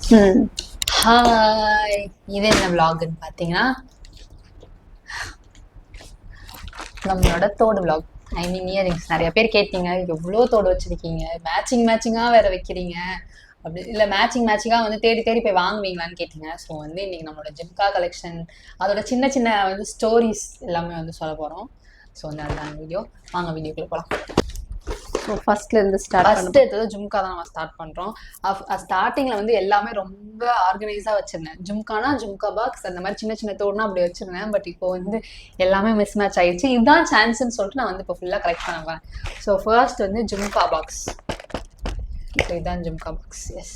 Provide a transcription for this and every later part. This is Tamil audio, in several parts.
ஹாய், இது என்ன விலாக்னு பார்த்தீங்கன்னா நம்மளோட தோடு விலாக். ஐ மீன் இயரிங்ஸ். நிறைய பேர் கேட்டீங்க எவ்வளோ தோடு வச்சிருக்கீங்க, மேட்சிங்காக வேற வைக்கிறீங்க அப்படி இல்லை, மேட்சிங்காக வந்து தேடி தேடி போய் வாங்குவீங்களான்னு கேட்டீங்க. ஸோ வந்து இன்னைக்கு நம்மளோட ஜிம்கா கலெக்ஷன் அதோட சின்ன சின்ன வந்து ஸ்டோரிஸ் எல்லாமே வந்து சொல்ல போகிறோம். ஸோ வந்து அதுதான் வீடியோ. வாங்க வீடியோக்குள்ளே போகலாம். ஸோ ஃபர்ஸ்ட்லேருந்து ஃபர்ஸ்ட் எடுத்தது ஜும்கா தான் நம்ம ஸ்டார்ட் பண்ணுறோம். ஸ்டார்டிங்கில் வந்து எல்லாமே ரொம்ப ஆர்கனைஸாக வச்சுருந்தேன். ஜும்கானா ஜும்கா பாக்ஸ் அந்த மாதிரி சின்ன சின்ன தோடுனா அப்படி வச்சுருந்தேன். பட் இப்போ வந்து எல்லாமே மிஸ் மேட்ச் ஆயிடுச்சு. இதுதான் சான்ஸ்ன்னு சொல்லிட்டு நான் வந்து இப்போ ஃபுல்லாக கலெக்ட் பண்ணுவேன். ஸோ ஃபர்ஸ்ட் வந்து ஜும்கா பாக்ஸ். ஸோ இதுதான் ஜும்கா பாக்ஸ். எஸ்,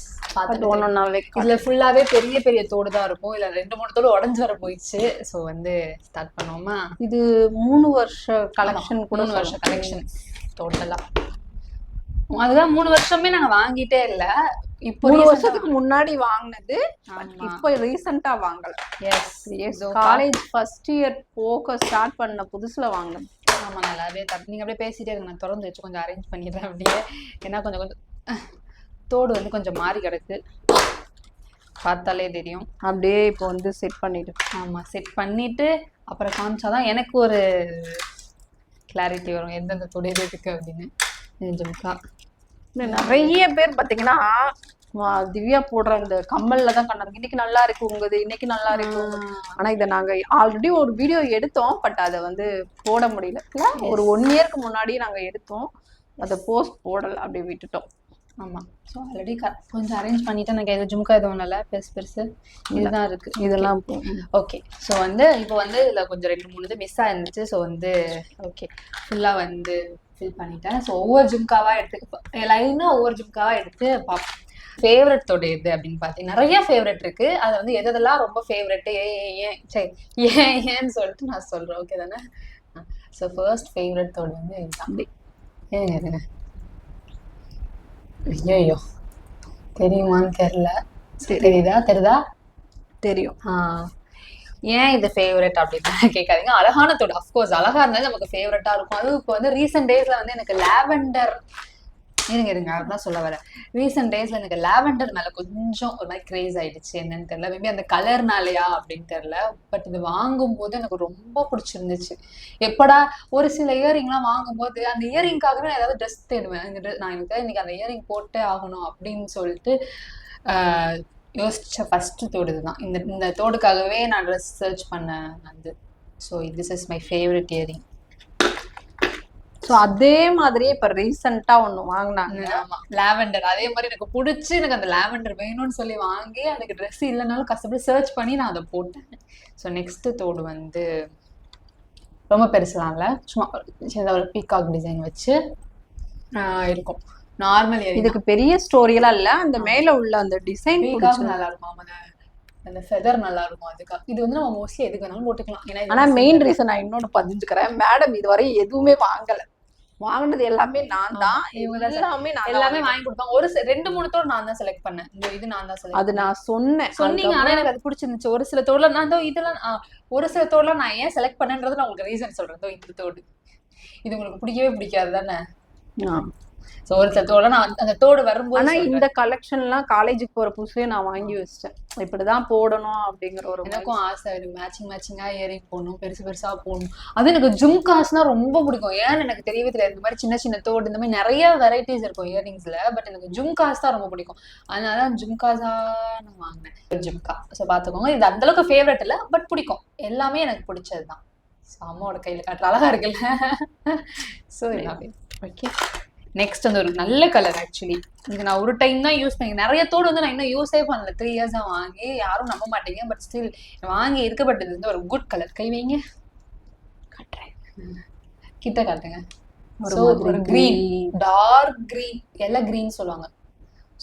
இதுல ஃபுல்லாவே பெரிய பெரிய தோடு தான் இருக்கும். இல்ல 2-3 தோடு உடஞ்சு வர போயிடுச்சு. ஸோ வந்து ஸ்டார்ட் பண்ணுவோமா? இது 3 வருஷ கலெக்ஷன் கூட. 3 வருஷ கலெக்ஷன் டோட்டலா. அதுதான் 3 வருஷமே நாங்க வாங்கிட்டே இல்ல. இப்போ 3 வருஷத்துக்கு முன்னாடி வாங்கினது, இப்போ ரீசெண்டா வாங்கல. எஸ், காலேஜ் ஃபர்ஸ்ட் இயர் போக ஸ்டார்ட் பண்ண புதுசுல வாங்கினது. ஆமா, நல்லாவே நீங்க அப்படியே பேசிட்டே இருங்க, நான் திறந்து வச்சு கொஞ்சம் அரேஞ்ச் பண்ணிடுறேன் அப்படியே. ஏன்னா கொஞ்சம் கொஞ்சம் தோடு வந்து கொஞ்சம் மாறி கிடக்கு, பார்த்தாலே தெரியும். அப்படியே இப்போ வந்து செட் பண்ணிட்டு. ஆமா, செட் பண்ணிட்டு அப்புறம் காமிச்சாதான் எனக்கு ஒரு கிளாரிட்டி வரும் எந்தெந்த தோடு இருக்கு அப்படின்னு. ஜும்கா நிறைய பேர் பாத்தீங்கன்னா திவ்யா போடுற இந்த கம்மல்ல தான் கண்ணாங்க இன்னைக்கு நல்லா இருக்கு உங்கது, இன்னைக்கு நல்லா இருக்கு. ஆனா இதை நாங்க ஆல்ரெடி ஒரு வீடியோ எடுத்தோம், பட் அதை வந்து போட முடியல. ஒரு 1 இயருக்கு முன்னாடியே நாங்க எடுத்தோம், அதை போஸ்ட் போடல, அப்படியே விட்டுட்டோம். ஆமாம். ஸோ ஆல்ரெடி கொஞ்சம் அரேஞ்ச் பண்ணிவிட்டு எனக்கு எது ஜும்கா எதுவும் இல்லை, பெருசு இதுதான் இருக்குது. இதெல்லாம் ஓகே. ஸோ வந்து இப்போ வந்து இதில் கொஞ்சம் 2-3 இது மிஸ் ஆயிருந்துச்சு. ஸோ வந்து ஓகே, ஃபுல்லாக வந்து ஃபில் பண்ணிட்டேன். ஸோ ஒவ்வொரு ஜும்காவாக எடுத்து லைனாக ஒவ்வொரு ஜும்காவாக எடுத்து பார்ப்போம். ஃபேவரட் தோடு எது அப்படின்னு பார்த்தீங்கன்னா நிறைய ஃபேவரட் இருக்குது. அதை வந்து எதெல்லாம் ரொம்ப ஃபேவரெட்டு ஏன்னு சொல்லிட்டு நான் சொல்கிறேன். ஓகே தானே? ஸோ ஃபர்ஸ்ட் ஃபேவரட் தோடு வந்து இதுதான். ஏங்க ஐயோ, தெரியுமான்னு தெரியல. தெரியுதா? தெரியும். ஏன் இது ஃபேவரட் அப்படின்னு கேட்காதீங்க. அழகான தோடு, அஃப்கோர்ஸ் அழகா இருந்தாலும் நமக்கு ஃபேவரட்டா இருக்கும். அதுவும் இப்போ வந்து ரீசெண்ட் டேஸ்ல வந்து எனக்கு லாவெண்டர் இருங்க அதுதான் சொல்ல வரேன். ரீசெண்ட் டேஸ்ல எனக்கு லாவெண்டர் மேல கொஞ்சம் ஒரு மாதிரி கிரேஸ் ஆயிடுச்சு. என்னன்னு தெரியல, மேபி அந்த கலர்னாலயா அப்படின்னு தெரியல. பட் இது வாங்கும் போது எனக்கு ரொம்ப பிடிச்சிருந்துச்சு. எப்படா ஒரு சில இயரிங்லாம் வாங்கும் போது அந்த இயரிங்காகவே நான் ஏதாவது ட்ரெஸ் தேடுவேன். நான் எனக்கு இன்னைக்கு அந்த இயரிங் போட்டே ஆகணும் அப்படின்னு சொல்லிட்டு யோசிச்ச ஃபர்ஸ்ட் தோடு இதுதான். இந்த தோடுக்காகவே நான் ட்ரெஸ் சர்ச் பண்ணேன் வந்து. So this is my favourite earring. ஸோ அதே மாதிரியே இப்போ ரீசெண்டாக ஒன்று வாங்கினாங்க. ஆமாம், லாவெண்டர். அதே மாதிரி எனக்கு பிடிச்சி எனக்கு அந்த லாவெண்டர் வேணும்னு சொல்லி வாங்கி அதுக்கு ட்ரெஸ் இல்லைனாலும் கஷ்டப்பட்டு சர்ச் பண்ணி நான் அதை போட்டேன். ஸோ நெக்ஸ்ட்டு தோடு வந்து ரொம்ப பெருசுலாம் இல்லை, சும்மா சின்ன ஒரு பீகாக் டிசைன் வச்சு இருக்கும். நார்மல் இதுக்கு பெரிய ஸ்டோரியெல்லாம் இல்லை, அந்த மேலே உள்ள அந்த டிசைன் நல்லா இருக்கும். அந்த ஃபெதர் நல்லா இருக்கும். அதுக்காக இது வந்து நம்ம மோஸ்ட்லி எதுக்கு வேணாலும் போட்டுக்கலாம். ஆனா மெயின் ரீசன் நான் இன்னொன்று பதிஞ்சுக்கிறேன், மேடம் இதுவரை எதுவுமே வாங்கலை. வாங்கினது எல்லாமே நான் தான். எல்லாமே வாங்கி கொடுப்பாங்க. ஒரு 2-3 தோடு நான் தான் செலக்ட் பண்ணேன். இது நான் தான் செலக்ட். அது நான் சொன்னீங்க, ஆனா எனக்கு அது பிடிச்சிருந்துச்சு. ஒரு சில தோடுல நான் இதெல்லாம் ஒரு சில தோடுல நான் ஏன் செலக்ட் பண்ணேன்றது நான் உங்களுக்கு ரீசன் சொல்றேன். இந்த தோடு இது உங்களுக்கு பிடிக்கவே பிடிக்காது தானே? ஸோ ஒரு சில தோடு நான் அந்த தோடு வரும்போது. ஆனா இந்த கலெக்ஷன்லாம் காலேஜுக்கு போற புதுசுலேயே நான் வாங்கி வச்சிட்டேன், இப்படிதான் போடணும் அப்படிங்கிற ஒரு. எனக்கும் ஆசை, எனக்கு மேட்சிங்கா இயரிங் போடணும், பெருசா போடணும். அது எனக்கு ஜும்காஸ்னா ரொம்ப பிடிக்கும். ஏன்னு எனக்கு தெரியவே தெரியாது. இந்த மாதிரி சின்ன சின்ன தோடு இந்த மாதிரி நிறைய வெரைட்டிஸ் இருக்கும் இயரிங்ஸ்ல. பட் எனக்கு ஜும்காஸ் தான் ரொம்ப பிடிக்கும். அதனால ஜும்காஸா நான் வாங்கினேன் ஜும்கா. ஸோ பார்த்துக்கோங்க, இது அந்த அளவுக்கு ஃபேவரட் இல்லை, பட் பிடிக்கும். எல்லாமே எனக்கு பிடிச்சது தான். ஸோ அம்மாவோட கையில் காட்டுற அழகா இருக்குல்ல. ஸோ எல்லாமே ஓகே. நெக்ஸ்ட் வந்து ஒரு நல்ல கலர். ஆக்சுவலி இது நான் ஒரு டைம் தான் யூஸ் பண்ணி, நிறைய தோடு வந்து நான் இன்னும் யூஸே பண்ணல. 3 இயர்ஸாக வாங்கி, யாரும் நம்ப மாட்டீங்க, பட் ஸ்டில் வாங்கி இருக்கப்பட்டது வந்து ஒரு குட் கலர். கை வைங்க, காட்டுறேன், கிட்ட காட்டுங்க. ஒரு கிரீன், டார்க் கிரீன், எல்லாம் கிரீன் சொல்லுவாங்க.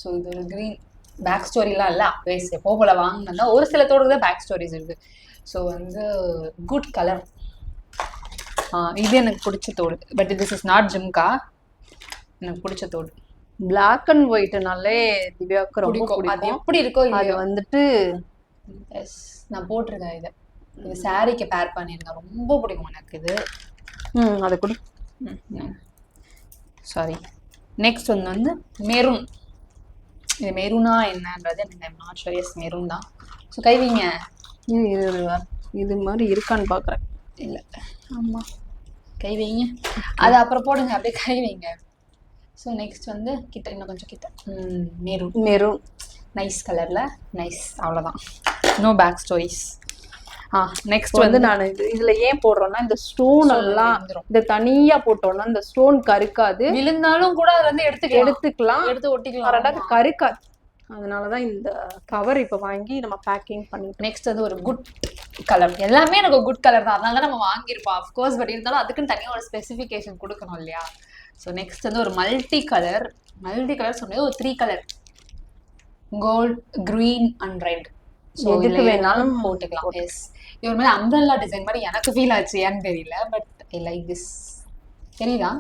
ஸோ இது ஒரு கிரீன். பேக் ஸ்டோரிலாம் இல்லை, அப்பவே எப்போ போல வாங்கினா ஒரு சில தோடு தான் பேக் ஸ்டோரிஸ் இருக்கு. ஸோ வந்து குட் கலர். இது எனக்கு பிடிச்ச தோடு. But this is not jhumka. எனக்கு பிடிச்ச தோடு பிளாக் அண்ட் ஒயிட்னாலே திவ்யாவுக்கு ரொம்ப பிடிக்கும். அது எப்படி இருக்கோ அது வந்துட்டு நான் போட்டிருக்கேன். இது சாரிக்கு பேர் பண்ணியிருக்கேன், ரொம்ப பிடிக்கும் எனக்கு இது. அதை கூட சாரி. நெக்ஸ்ட் வந்து மெரூன். இது மெரூனா என்னன்றது எனக்கு நாட் ஷூர். எஸ் மெரூன் தான். ஸோ கை வைங்க. இது மாதிரி இருக்கான்னு பாக்குறேன். இல்லை ஆமா கை வைங்க. அது அப்புறம் போடுங்க, அப்படியே கை வைங்க. ஸோ நெக்ஸ்ட் வந்து கிட்ட இன்னும் கொஞ்சம் கிட்ட மெரூன் நைஸ் கலர்ல நைஸ். அவ்வளோதான், நோ பேக் ஸ்டோரிஸ். நெக்ஸ்ட் வந்து நான் இதுல ஏன் போடுறோம்னா இந்த ஸ்டோன் எல்லாம் இந்த தனியா போட்டோம்னா இந்த ஸ்டோன் கருக்காது, விழுந்தாலும் கூட அதுல இருந்து எடுத்துக்கலாம், எடுத்து ஒட்டிக்கலாம், கருக்காது. அதனாலதான் இந்த கவர் இப்ப வாங்கி நம்ம பேக்கிங் பண்ணி. நெக்ஸ்ட் வந்து ஒரு குட் கலர். எல்லாமே எனக்கு குட் கலர் தான், அதனால நம்ம வாங்கியிருப்போம் அஃப்கோர்ஸ். பட் இருந்தாலும் அதுக்குன்னு தனியாக ஒரு ஸ்பெசிஃபிகேஷன் கொடுக்கணும் இல்லையா? ஸோ நெக்ஸ்ட் வந்து ஒரு மல்டி கலர் சொன்னது ஒரு 3 colour, gold, green and red. So எதுக்கு வேணாலும் போட்டுக்கலாம். எஸ், இது ஒரு மாதிரி அம்ப்ரெல்லா டிசைன் மாதிரி எனக்கு ஃபீல் ஆச்சு, ஏன்னு தெரியல. But I like this. தெரியுதா?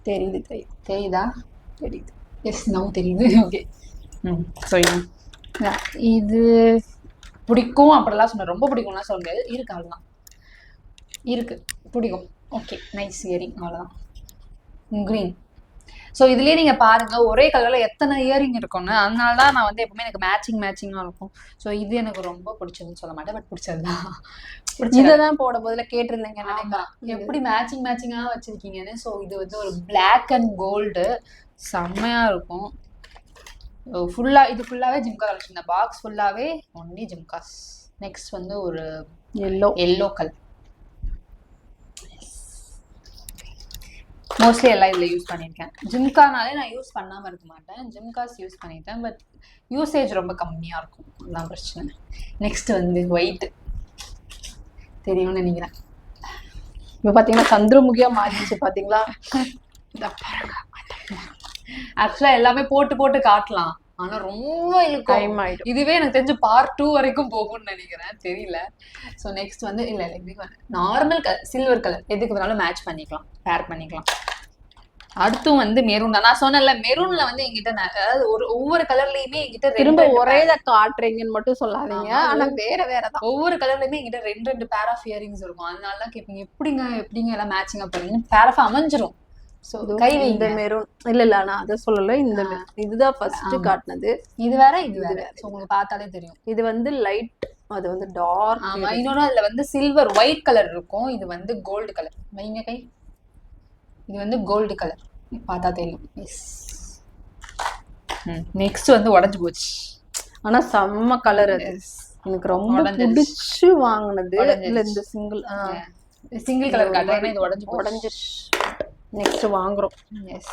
தெரியுதா? தெரியுது. எஸ், நவ் தெரியுது. ஓகே. சொல்லுங்க. இது பிடிக்கும் அப்படிலாம் சொன்னேன், ரொம்ப பிடிக்கும்லாம் சொல்ல முடியாது. இருக்கு, அவ்வளோதான். இருக்கு, பிடிக்கும். Okay, nice earring. அவ்வளோதான். க்ரீன். ஸோ இதுலேயே நீங்கள் பாருங்கள் ஒரே கலரில் எத்தனை இயரிங் இருக்கும்னு. அதனால தான் நான் வந்து எப்பவுமே எனக்கு மேட்சிங்காக இருக்கும். ஸோ இது எனக்கு ரொம்ப பிடிச்சதுன்னு சொல்ல மாட்டேன், பட் பிடிச்சது தான். இதை தான் போட போதுல கேட்டிருந்தேங்க, எப்படி மேட்சிங்காக வச்சுருக்கீங்கன்னு. ஸோ இது வந்து ஒரு பிளாக் அண்ட் கோல்டு, செம்மையாக இருக்கும். இது ஃபுல்லாகவே ஜிம்கா கலெக்ஷன். இந்த பாக்ஸ் ஃபுல்லாகவே ஒன்லி ஜிம்காஸ். நெக்ஸ்ட் வந்து ஒரு எல்லோ கலர். மோஸ்ட்லி எல்லாம் இதில் யூஸ் பண்ணியிருக்கேன். ஜிம்கானாலே நான் யூஸ் பண்ணாமல் இருக்க மாட்டேன், ஜிம்காஸ் யூஸ் பண்ணிட்டேன். பட் யூசேஜ் ரொம்ப கம்மியாக இருக்கும், அதுதான் பிரச்சனை. நெக்ஸ்ட் வந்து ஒயிட்டு, தெரியும்னு நினைக்கிறேன். இப்போ பார்த்தீங்கன்னா சந்திரமுகியாக மாறிடுச்சு பார்த்தீங்களா? ஆக்சுவலா எல்லாமே போட்டு காட்டலாம், ஆனா ரொம்ப டைம் ஆயிடும். இதுவே எனக்கு தெரிஞ்சு பார்ட் 2 வரைக்கும் போகும்னு நினைக்கிறேன், தெரியல. ஸோ நெக்ஸ்ட் வந்து இல்ல நார்மல் சில்வர் கலர் எதுக்கு வேணாலும் மேட்ச் பண்ணிக்கலாம், பேர் பண்ணிக்கலாம். அடுத்தும் வந்து மெரூன் தான். நான் சொன்னேன்ல மெரூன்ல வந்து என்கிட்ட அதாவது ஒவ்வொரு கலர்லயுமே என்கிட்ட திரும்ப ஒரே காட்டுறீங்கன்னு மட்டும் சொல்லாதீங்க, ஆனா வேற தான். ஒவ்வொரு கலர்லயுமே என்கிட்ட 2 பேர் ஆஃப் இயரிங்ஸ் இருக்கும். அதனாலதான் கேட்பீங்க எப்படிங்க எல்லாம் மேட்சிங்கா பண்ணீங்க. Pair of அமைஞ்சிரும். கை இந்த மெரூன் இல்ல நான் அதை சொல்லல, இந்த இதுதான் ஃபர்ஸ்ட் காட்டினது. இது வேற உங்களுக்கு பார்த்தாலே தெரியும். இது வந்து லைட், அது வந்து டார்க். ஆமா, இன்னொன்னு அதுல வந்து சில்வர் ஒயிட் கலர் இருக்கும், இது வந்து கோல்டு கலர். வைங்க கை. இது வந்து கோல்டு கலர், பார்த்தா தெரியும். எஸ். நெக்ஸ்ட் வந்து உடஞ்சு போச்சு, ஆனா செம்ம கலர். அது எனக்கு ரொம்ப பிடிச்சு வாங்கினது. இல்ல இந்த சிங்கிள் கலர் காட்டுறேன், இது உடஞ்சிருச்சு. நெக்ஸ்ட் வாங்குறோம். Yes.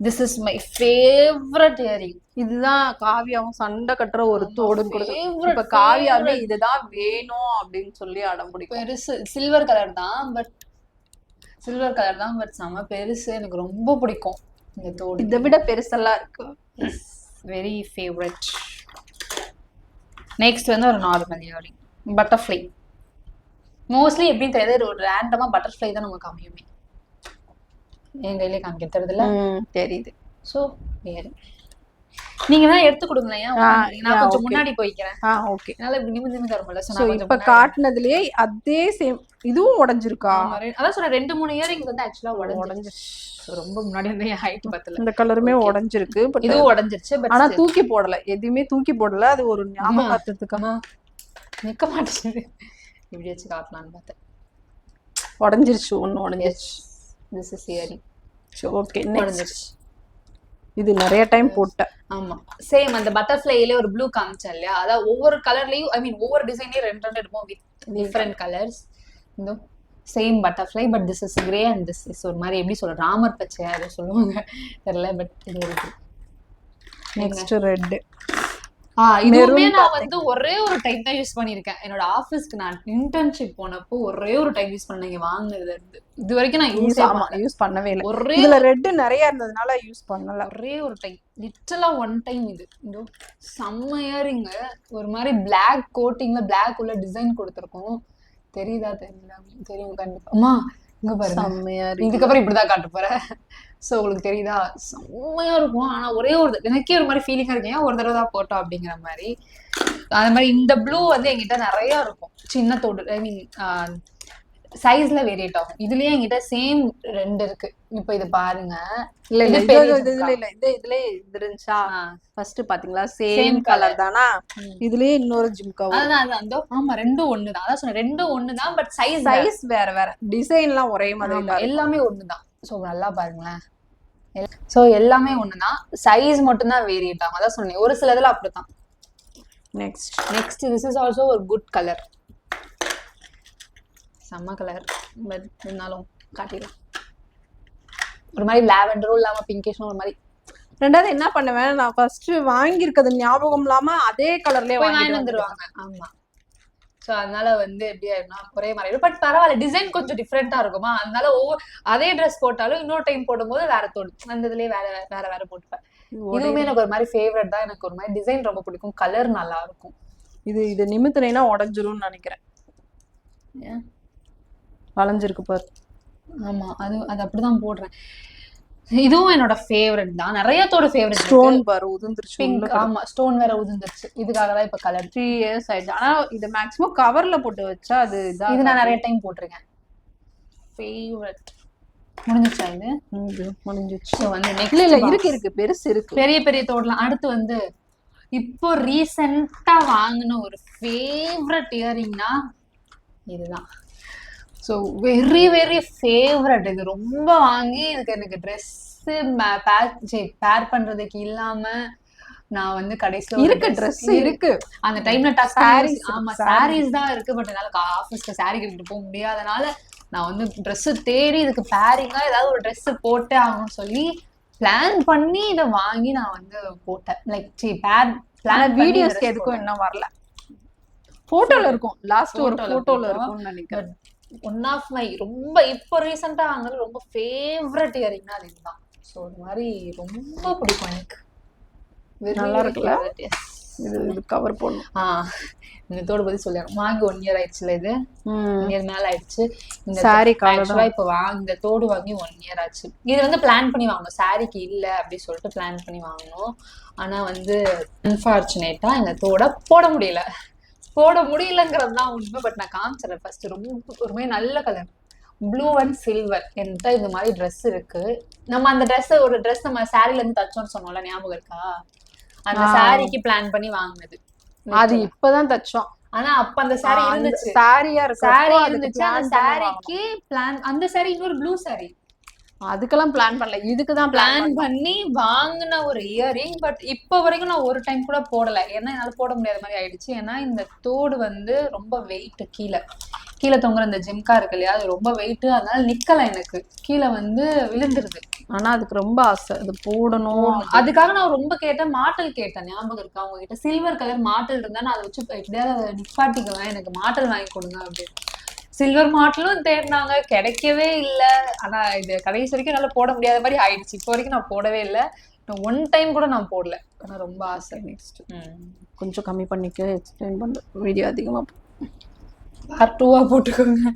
This is my favourite earring. இதுதான் காவியாவும் சண்டை கட்டுற ஒரு தோடு கொடுத்து. இப்ப காவியாவே இதுதான் வேணும் அப்படின்னு சொல்லி அடம் பிடிக்கும். பெருசு சில்வர் கலர் தான், பட் செம பெருசு, எனக்கு ரொம்ப பிடிக்கும் இந்த தோடு. இதை விட பெருசெல்லாம் இருக்கு. Very favourite. நெக்ஸ்ட் வந்து ஒரு நார்மல் இயரிங், பட்டர்ஃப்ளை. மோஸ்ட்லி எப்படின்னு தெரியாது, ஒரு ரேண்டமா பட்டர்ஃப்ளை தான் நமக்கு அமையுமே. என் கையிலே காமிக்க தெரியுதுல்ல, தெரியுது. ஸோ வேறு நீங்க தான் எடுத்து கொடுங்களேன், நான் கொஞ்சம் முன்னாடி போய்க்கிறேன். ஓகே, அதனால இப்படி நிமிந்து தரும்ல. ஸோ இப்ப காட்டினதுலயே அதே சேம் இதுவும் உடஞ்சிருக்கா? அதான் சொல்றேன், 2-3 இயரிங்ஸ் வந்து ஆக்சுவலா உடஞ்சிருச்சு. ரொம்ப முன்னாடி வந்து என் ஹைட் பத்தல. இந்த கலருமே உடஞ்சிருக்கு, பட் இதுவும் உடஞ்சிருச்சு. ஆனா தூக்கி போடல, எதுவுமே தூக்கி போடல. அது ஒரு ஞாபகத்துக்காக நிக்க மாட்டேங்குது. இப்படி வச்சு காட்டலான்னு பார்த்தேன், உடஞ்சிருச்சு. ஒன்று உடஞ்சிருச்சு. This is earring. So okay, உடஞ்சிருச்சு. இது நிறைய டைம் போட்டேன். ஆமா, சேம் அந்த பட்டர்ஃப்ளைல ஒரு ப்ளூ காமிச்சேன் இல்லையா, அதாவது ஒவ்வொரு கலர்லயும் ஒவ்வொரு டிசைன்லயும் 2 எடுப்போம் வித் டிஃப்ரெண்ட் கலர்ஸ். இந்த same butterfly, but this is grey and this is ஒரு மாதிரி எப்படி சொல்ற ராமர் பச்சை அதை சொல்லுவாங்க தெரியல, பட் இது இருக்கு. Next red. இதுவுமே நான் வந்து ஒரே ஒரு டைம் தான் யூஸ் பண்ணிருக்கேன். என்னோட ஆபீஸ்க்கு நான் இன்டர்ன்ஷிப் போனப்போ ஒரே ஒரு டைம் யூஸ் பண்ணேன். வாங்கினதுல இருந்து இது வரைக்கும் நான் யூஸ் பண்ணவே இல்லை. ஒரே இதுல ரெட் நிறைய இருந்ததுனால யூஸ் பண்ணல. ஒரே ஒரு டைம், லிட்டரலா 1 டைம். இது இந்த செம்ம இயரிங், ஒரு மாதிரி பிளாக் கோட்டிங்ல பிளாக் உள்ள டிசைன் கொடுத்துருக்கோம். தெரியுதா? தெரியல, தெரியும் கண்டிப்பா. அம்மா இங்க பாருங்க, இதுக்கப்புறம் இப்படிதான் காட்ட போறேன். ஸோ உங்களுக்கு தெரியுதா? செம்மையா இருக்கும். ஆனா ஒரே ஒரு எனக்கே ஒரு மாதிரி ஃபீலிங்கா இருக்கு, ஏன் ஒரு தடவை தான் போட்டோம் அப்படிங்கிற மாதிரி. அது மாதிரி இந்த ப்ளூ வந்து என்கிட்ட நிறைய இருக்கும், சின்ன தோடு. ஐ மீன் சைஸ்ல வேரியேட் ஆகும். இதுலயே என்கிட்ட சேம் 2 இருக்கு. இப்போ இது பாருங்க. இல்ல இல்ல இது பெரிய இது ஜும்கா. இல்ல இதுல இது இருந்துச்சா ஆ, ஃபர்ஸ்ட் பாத்தீங்களா சேம் சேம் கலர் கலர். தானா இதுலயே இன்னொரு ஜிம்கா வரும் அதான் அந்தோ ஆமா 2 ஒண்ணுதான். அதான் சொன்னேன் 2 ஒண்ணுதான், பட் சைஸ் சைஸ் வேற வேற டிசைன்லாம் ஒரே மாதிரி ஆமா தான் இருக்கும் எல்லாமே ஒண்ணுதான். ஸோ நல்லா பாருங்களேன். ஸோ எல்லாமே ஒண்ணுதான், சைஸ் மட்டும்தான் வேரியேட் ஆகும். அதான் சொன்னேன் ஒரு சில இதுல அப்படிதான். நெக்ஸ்ட் திஸ் இஸ் ஆல்சோ ஒரு குட் கலர், செம்ம கலர். பட் இருந்தாலும் காட்டிடலாம். ஒரு மாதிரி லாவெண்டரும் இல்லாம பிங்கிஷும் ஒரு மாதிரி. ரெண்டாவது என்ன பண்ணுவேன், நான் ஃபர்ஸ்ட் வாங்கியிருக்கிறது ஞாபகம் இல்லாம அதே கலர்லயே போய் வாங்கிட்டு வாங்கிட்டு வந்துருவாங்க. ஆமா. ஸோ அதனால வந்து எப்படி ஆயிடும்னா ஒரே மாதிரி. பட் பரவாயில்ல, டிசைன் கொஞ்சம் டிஃப்ரெண்டா இருக்குமா, அதனால அதே ட்ரெஸ் போட்டாலும் இன்னொரு டைம் போடும்போது வேற தோணும். அந்த இதுலயே வேற வேற வேற போட்டுப்பேன். இதுவுமே எனக்கு ஒரு மாதிரி ஃபேவரட் தான். எனக்கு ஒரு மாதிரி டிசைன் ரொம்ப பிடிக்கும், கலர் நல்லா இருக்கும். இது நிமித்தினா உடஞ்சிரும்னு நினைக்கிறேன். வளைஞ்சிருக்கு பாரு. ஆமா அது அது அப்படிதான் போடுறேன். இதுவும் என்னோட ஃபேவரட் தான். நிறைய தோட ஃபேவரட். ஸ்டோன் பாரு உதிர்ந்துருச்சு. பிங்க். ஆமா ஸ்டோன் வேற உதிர்ந்துருச்சு. இதுக்காக தான் இப்ப கலர் 3 இயர்ஸ் ஆயிடுச்சு. ஆனா இது மேக்ஸிமம் கவர்ல போட்டு வச்சா அது இது நான் நிறைய டைம் போட்டிருக்கேன். ஃபேவரட். முடிஞ்சிச்சா இது? முடிஞ்சிச்சு. ஸோ வந்து இல்ல இல்ல இருக்கு பெருசு இருக்கு. பெரிய பெரிய தோடலாம். அடுத்து வந்து இப்போ ரீசெண்டா வாங்கின ஒரு ஃபேவரட் இயரிங்னா இதுதான். So very very favourite. இது ரொம்ப வாங்கி இதுக்கு எனக்கு ட்ரெஸ்ஸு பேர் பண்றதுக்கு இல்லாம நான் வந்து கடைசியில் இருக்கு ட்ரெஸ் இருக்கு. அந்த டைம்ல சாரீஸ். ஆமா சாரீஸ் தான் இருக்கு. பட் என்னால ஆஃபீஸ்க்கு சாரீ கட்டிட்டு போக முடியாதனால நான் வந்து ட்ரெஸ் தேடி இதுக்கு பேரிங்கா ஏதாவது ஒரு ட்ரெஸ் போட்டே ஆகணும்னு சொல்லி பிளான் பண்ணி இதை வாங்கி நான் வந்து போட்டேன். லைக் பிளான் வீடியோஸ்க்கு எதுக்கும் இன்னும் வரல. போட்டோல இருக்கும், லாஸ்ட் ஒரு போட்டோல இருக்கும்னு நினைக்கிறேன். ஒன் ஆஃப் மை ரொம்ப இப்போ ரீசெண்டா வாங்கினது ரொம்ப ஃபேவரட் இயரிங்னா அது இதுதான். ஸோ ஒரு மாதிரி ரொம்ப பிடிக்கும் எனக்கு. நல்லா இருக்குல்ல? இது கவர் போடணும். இந்த தோடு பத்தி சொல்லிடுறேன். வாங்கி 1 இயர் ஆயிடுச்சுல. இது 1 இயர் மேல ஆயிடுச்சு. இந்த சாரி ஆக்சுவலா இப்போ இந்த தோடு வாங்கி 1 இயர் ஆச்சு. இது வந்து பிளான் பண்ணி வாங்கணும், சாரிக்கு இல்ல அப்படின்னு சொல்லிட்டு பிளான் பண்ணி வாங்கணும். ஆனா வந்து அன்பார்ச்சுனேட்டா இந்த தோட போட முடியலங்கிறது தான் உண்மை. பட் நான் காமிச்சிடறேன் ஃபர்ஸ்ட். ரொம்ப ஒருமே நல்ல கலர், ப்ளூ அண்ட் சில்வர். என்கிட்ட இந்த மாதிரி ட்ரெஸ் இருக்கு. நம்ம அந்த ஒரு ட்ரெஸ் நம்ம சாரில இருந்து தச்சோம்னு சொன்னோம்ல, ஞாபகம் இருக்கா? அந்த சாரிக்கு பிளான் பண்ணி வாங்கினது. அது இப்பதான் தச்சோம். ஆனா அப்ப அந்த சாரி இருந்துச்சு, சாரியா இருக்கு. சாரி இருந்துச்சு. அந்த சாரிக்கு பிளான், அந்த சாரி இன்னொரு ப்ளூ சாரி, அதுக்கெல்லாம் பிளான் பண்ணல, இதுக்குதான் பிளான் பண்ணி வாங்கின ஒரு இயரிங். பட் இப்போ வரைக்கும் நான் ஒரு டைம் கூட போடல. ஏன்னா என்னால போட முடியாத மாதிரி ஆயிடுச்சு. ஏன்னா இந்த தோடு வந்து ரொம்ப வெயிட். கீழே தொங்குற இந்த ஜிம்கா இருக்கு இல்லையா, அது ரொம்ப வெயிட். அதனால நிக்கல, எனக்கு கீழே வந்து விழுந்துருது. ஆனா அதுக்கு ரொம்ப ஆசை அது போடணும். அதுக்காக நான் ரொம்ப கேட்டேன், மாட்டல் கேட்டேன். ஞாபகம் இருக்கா அவங்க கிட்ட? சில்வர் கலர் மாட்டல் இருந்தா நான் அதை வச்சு எப்படியாவது நிப்பாட்டிக்குவேன், எனக்கு மாட்டல் வாங்கி கொடுங்க அப்படின்னு. சில்வர் மாட்டலும் தேடினாங்க, கிடைக்கவே இல்லை. ஆனா இது கடைசி வரைக்கும் என்னால போட முடியாத மாதிரி ஆயிடுச்சு. இப்போ வரைக்கும் நான் போடவே இல்லை. 1 டைம் கூட நான் போடல. ஆனா ரொம்ப ஆசை. நெக்ஸ்ட் கொஞ்சம் கம்மி பண்ணிக்க, எக்ஸ்பிளைன் பண்ண வீடியோ அதிகமா பார்ட் 2-ஆ போட்டுக்கோங்க.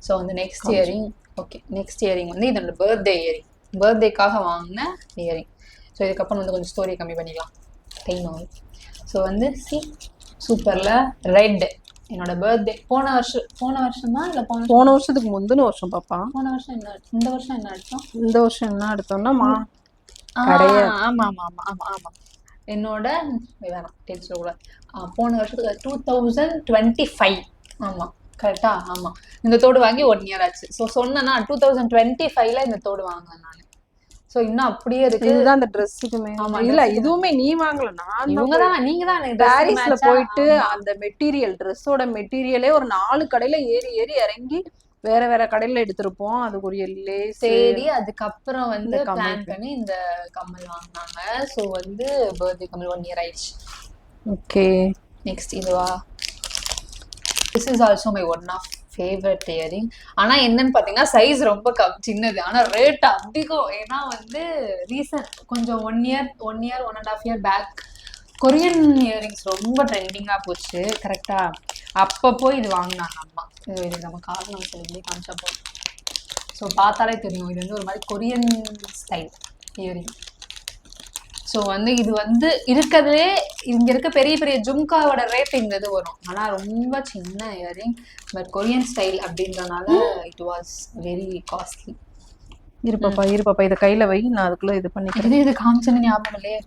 ஸோ வந்து next earring. Okay, next earring வந்து இதோட பர்த்டே இயரிங். பர்த்டேக்காக வாங்கின இயரிங். ஸோ இதுக்கப்புறம் வந்து கொஞ்சம் ஸ்டோரி கம்மி பண்ணிக்கலாம், டைம் ஆகும். ஸோ வந்து சூப்பர்ல ரெட். என்னோட பர்த்டே போன வருஷம் தான், இல்ல போன வருஷத்துக்கு முந்தின வருஷம் பாப்பா. போன வருஷம் என்ன, இந்த வருஷம் என்ன எடுத்தோம்? இந்த வருஷம் என்ன எடுத்தோம்னா ஆமா ஆமா ஆமா ஆமா ஆமா என்னோட வேணாம் டேட் சொல்லக்கூடாது. போன வருஷத்துக்கு 2025. ஆமா கரெக்டா? ஆமா. இந்த தோடு வாங்கி 1 இயர் ஆச்சு. ஸோ சொன்னா 2025ல இந்த தோடு வாங்கினேன் நான். ஸோ இன்னும் அப்படியே இருக்கு. இதுதான் அந்த ட்ரெஸ்ஸுக்குமே. ஆமா இல்ல இதுவுமே நீ வாங்கல, நீங்க தான் பாரிஸ்ல போயிட்டு அந்த மெட்டீரியல், ட்ரெஸ்ஸோட மெட்டீரியலே ஒரு 4 கடையில ஏறி இறங்கி வேற வேற கடையில எடுத்திருப்போம். அதுக்கு ஒரு சரி, அதுக்கப்புறம் வந்து பிளான் பண்ணி இந்த கம்மல் வாங்கினாங்க. ஸோ வந்து பர்த்டே கம்மல் 1 இயர் ஆயிடுச்சு. ஓகே, நெக்ஸ்ட் இதுவா? This is also my one of favourite earring. ஆனா என்னன்னு பாத்தீங்கன்னா சைஸ் ரொம்ப சின்னது, ஆனா ரேட் அதிகம். ஏன்னா வந்து ரீசன்ட் கொஞ்சம் 1 year 1.5 year back Korean earrings ரொம்ப ட்ரெண்டிங்கா போச்சு. கரெக்டா? அப்பப்போ இது வாங்கினாங்க அம்மா. இது நம்ம காரணம் சொல்லி காமிச்சா போதும். ஸோ பார்த்தாலே தெரியும், இது வந்து ஒரு மாதிரி கொரியன் ஸ்டைல் இயரிங். ஸோ வந்து இது வந்து இருக்கிறதுலே இங்க இருக்க பெரிய பெரிய ஜும்காவோட ரேட் இந்த இது வரும். ஆனா ரொம்ப சின்ன இயரிங், பட் கொரியன் ஸ்டைல் அப்படின்றனால இட் வாஸ் வெரி காஸ்ட்லி. இருப்பாப்பா இதை கையில வை, நான் அதுக்குள்ள இது பண்ணிக்கிறேன். இது காமிச்சேன்னு ஞாபகம் இல்லையே.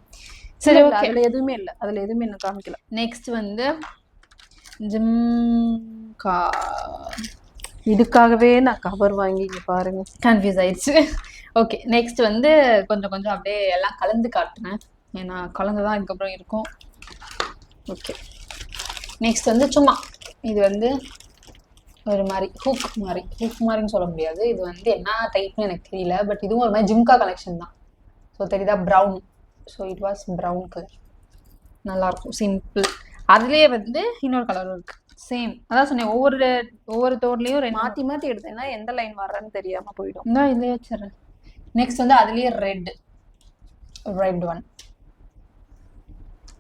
சரி, சரி, ஓகே. அதுல எதுவுமே இல்லை, அதுல எதுவுமே என்ன காமிக்கல. நெக்ஸ்ட் வந்து ஜிம்கா. இதுக்காகவே நான் கவர் வாங்கி இங்க பாருங்க கன்ஃபியூஸ் ஆயிடுச்சு. ஓகே, நெக்ஸ்ட் வந்து கொஞ்சம் கொஞ்சம் அப்படியே எல்லாம் கலந்து காட்டுறேன், ஏன்னா கலந்து தான் இதுக்கப்புறம் இருக்கும். ஓகே, நெக்ஸ்ட் வந்து சும்மா இது வந்து ஒரு மாதிரி ஹூக் மாதிரின்னு சொல்ல முடியாது. இது வந்து என்ன டைப்னு எனக்கு தெரியல, பட் இதுவும் ஒரு மாதிரி ஜிம்கா கலெக்ஷன் தான். ஸோ தெரியுதா, brown. So it was brown colour, நல்லாயிருக்கும், சிம்பிள். அதுலேயே வந்து இன்னொரு கலரும் இருக்கு, சேம். அதான் சொன்னேன், ஒவ்வொரு தோட்லேயும் மாத்தி மாத்தி எடுத்தேன்னா எந்த லைன் வர்றன்னு தெரியாம போயிடும். தான் இதுலேயே வச்சிடறேன். நெக்ஸ்ட் வந்து அதுலேயே ரெட் ஒன்,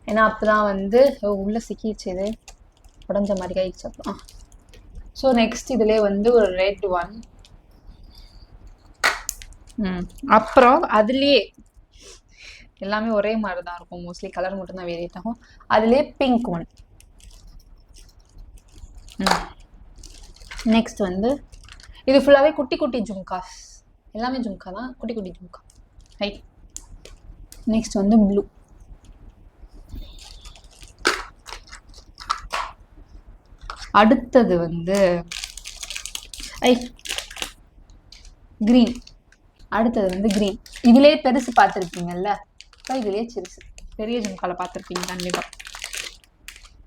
ஏன்னா அப்போதான் வந்து உள்ள சிக்கிச்சு, இது உடஞ்ச மாதிரி ஆயிடுச்சு அப்புறம். ஸோ நெக்ஸ்ட் இதுலேயே வந்து ஒரு ரெட் ஒன். அப்புறம் அதுலேயே எல்லாமே ஒரே மாதிரி தான் இருக்கும், மோஸ்ட்லி கலர் மட்டும் தான் வேரியேட் ஆகும். அதுலேயே பிங்க் ஒன். நெக்ஸ்ட் வந்து இது ஃபுல்லாகவே குட்டி குட்டி ஜும்காஸ், எல்லாமே ஜும்கா தான், குட்டி குட்டி ஜும்கா. ரைட். நெக்ஸ்ட் வந்து ப்ளூ. அடுத்தது வந்து கிரீன். அடுத்தது வந்து கிரீன். இதுலேயே பெருசு பார்த்துருப்பீங்கல்ல, இதுலேயே சிறுசு பெரிய ஜும்கால பார்த்துருப்பீங்க கண்டிப்பா.